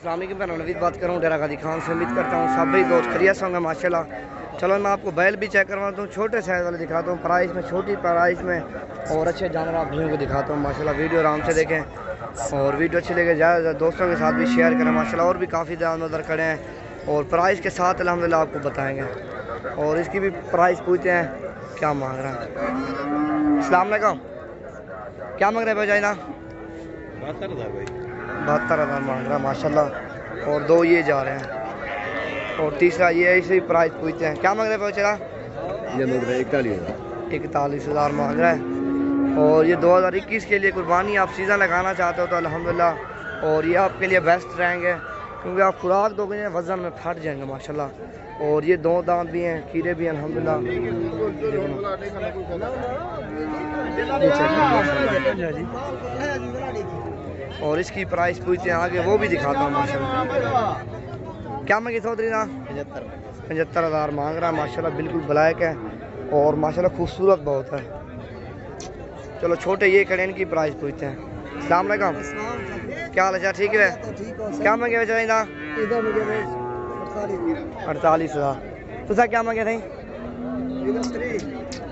की मैं नवीद बात करूँ डेरा गाजी खान से। उम्मीद करता हूँ सब भाई दोस्त खैरियत होंगे माशाल्लाह। चलो मैं आपको बैल भी चेक करवाता हूँ, छोटे साइज़ वाले दिखाता हूँ, प्राइस में छोटी प्राइस में, और अच्छे जानवर आप भैया को दिखाता हूँ माशाल्लाह। वीडियो आराम से देखें और वीडियो अच्छी लगे ज़्यादा दोस्तों के साथ भी शेयर करें माशाल्लाह। और भी काफ़ी जानवर खड़े हैं और प्राइस के साथ अल्हम्दुलिल्लाह आपको बताएँगे। और इसकी भी प्राइस पूछते हैं क्या मांग रहा है। अस्सलाम वालेकुम, क्या मांग रहे हैं भाई? 72,000 मांग रहा है माशाल्लाह। और दो ये जा रहे हैं और तीसरा ये ऐसे ही प्राइस पूछते हैं। क्या मांग रहे हैं? चला ये मांग रहा है 41,000 मांग रहा है। और ये 2021 के लिए कुर्बानी आप सीज़न लगाना चाहते हो तो अल्हम्दुलिल्लाह, और ये आपके लिए बेस्ट रहेंगे क्योंकि आप खुराक दोगे वज़न में फट जाएंगे माशाल्लाह। और ये दो दांत भी हैं, कीड़े भी हैं अल्हम्दुलिल्लाह। और इसकी प्राइस पूछते हैं आगे, वो भी दिखाता हूँ माशाल्लाह। क्या मांगी चौधरी ना? 75,000 मांग रहा है माशाल्लाह। बिल्कुल ब्लैक है और माशाल्लाह खूबसूरत बहुत है। चलो छोटे ये खड़े, इनकी प्राइस पूछते हैं। अस्सलाम वालेकुम, क्या हाल है? ठीक है, क्या मांगे बेचारे ना? 48,000। तो क्या मांगे थे?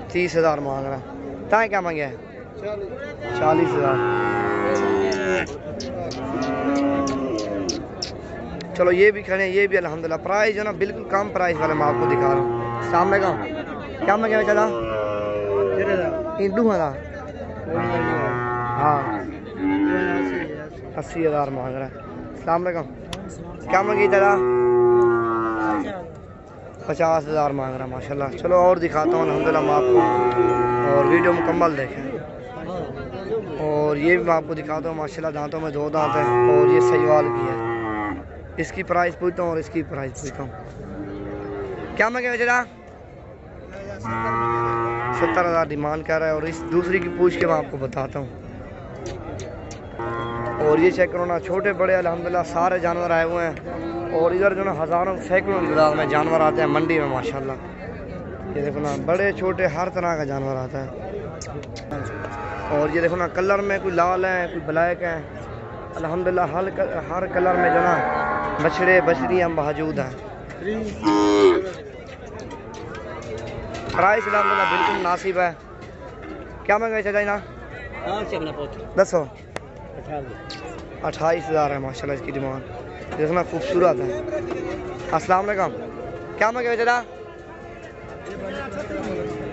30,000 मांग रहा है। ताए क्या मांगे? 40,000। चलो ये भी खड़े हैं, ये भी अल्हम्दुलिल्लाह। प्राइस जो ना बिल्कुल कम प्राइस वाले मैं आपको दिखा रहा हूँ। सामने का क्या मांगे बेचारा? हाँ 80,000 मांग रहा है। अस्सलाम वालेकुम, क्या मांगी तेरा? 50,000 मांग रहा है माशाल्लाह। चलो और दिखाता हूँ अल्हम्दुलिल्लाह मैं आपको, और वीडियो मुकम्मल देखें। और ये भी मैं आपको दिखाता हूँ माशाल्लाह। दांतों में दो दांत है और ये सहीवाल की है। इसकी प्राइस पूछता हूँ और इसकी प्राइस पूछता हूँ। क्या मांगे बेचारा? 70,000 डिमांड कर रहा है। और इस दूसरी की पूछ के मैं आपको बताता हूँ। और ये चेक करो ना, छोटे बड़े अल्हम्दुलिल्लाह सारे जानवर आए हुए हैं। और इधर जो ना हज़ारों सैकड़ों तादाद में जानवर आते हैं मंडी में माशाल्लाह। ये देखो ना, बड़े छोटे हर तरह का जानवर आता है। और ये देखो ना, कलर में कोई लाल है, कोई ब्लैक है अल्हम्दुलिल्लाह। हर कलर में जो ना बछड़े बछड़ियाँ मौजूद हैं। प्राइस अल्हम्दुलिल्लाह बिल्कुल मुनासिब है। क्या मांगे चाहिए ना? दसो 28,000 है माशाल्लाह इसकी डिमांड। देखना खूबसूरत है। अस्सलाम वालेकुम, क्या मांगे बेचारा?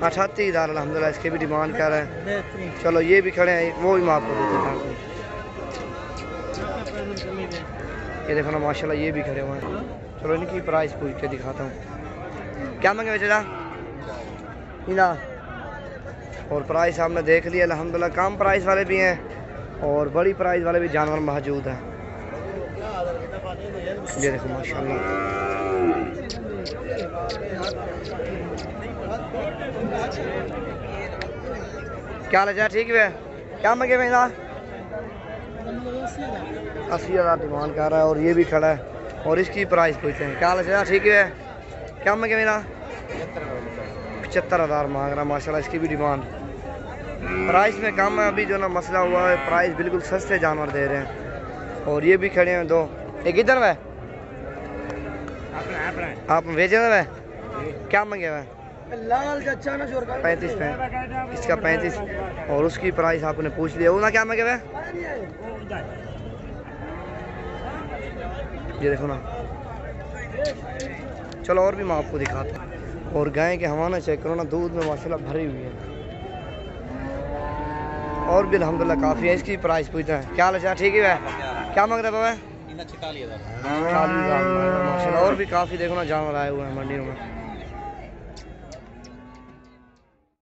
38,000 अल्हम्दुलिल्लाह इसकी भी डिमांड कर रहे हैं। चलो ये भी खड़े हैं, वो भी मैं आपको देता हूँ। ये देखो ना माशाल्लाह ये भी खड़े हुए हैं। चलो इनकी प्राइस पूछ के दिखाता हूँ। क्या मांगे बेचारा? ना और प्राइस आपने देख लिया अल्हम्दुलिल्लाह। कम प्राइस वाले भी हैं और बड़ी प्राइस वाले भी जानवर मौजूद हैं। ये देखो माशाल्लाह। क्या हाल है? ठीक है, क्या मांगे भैया? 80,000 डिमांड कर रहा है। और ये भी खड़ा है और इसकी प्राइस पूछते हैं। क्या हाल है? ठीक है, क्या मांगे भैया? 75,000 मांग रहा है माशाल्लाह। इसकी भी डिमांड प्राइस में कम है। अभी जो ना मसला हुआ है, प्राइस बिल्कुल सस्ते जानवर दे रहे हैं। और ये भी खड़े हैं दो। एक इधर है आप भेजे हुए, क्या मांगे हुए? 35 में, इसका 35 और उसकी प्राइस आपने पूछ लिया। वो ना क्या मांगे हुए? ये देखो ना। चलो और भी मैं आपको दिखाता हूँ। और गाय के हवाना चेक करो ना, दूध में माशाल्लाह भरी हुई है। और भी अल्हम्दुलिल्लाह काफ़ी है। इसकी प्राइस पूछते हैं। क्या हाल है? ठीक है, क्या मांग रहे बाबा? 40,000 माशाल्लाह। और भी काफ़ी देखो ना जानवर आए हुए हैं मंडियों में।